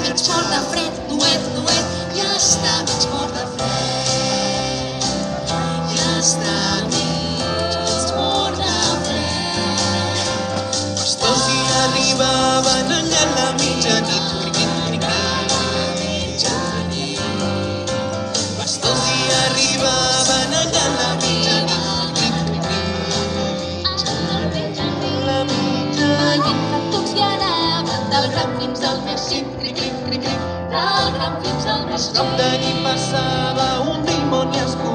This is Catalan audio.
menys mort de fred. Duet, duet, ja està menys mort de fred. Ja està menys mort de fred. Pastors hi arribaven allà a la mitjanit. Cric, cric, cric, pastors hi arribaven allà a la mitjanit. Cric, cric, la mitjanit. Veient que tots hi anaven del gran fins al més cim. Cric, cric, cric, cric, del gran fins al més Prop cim. d'allí passava un dimoni escur.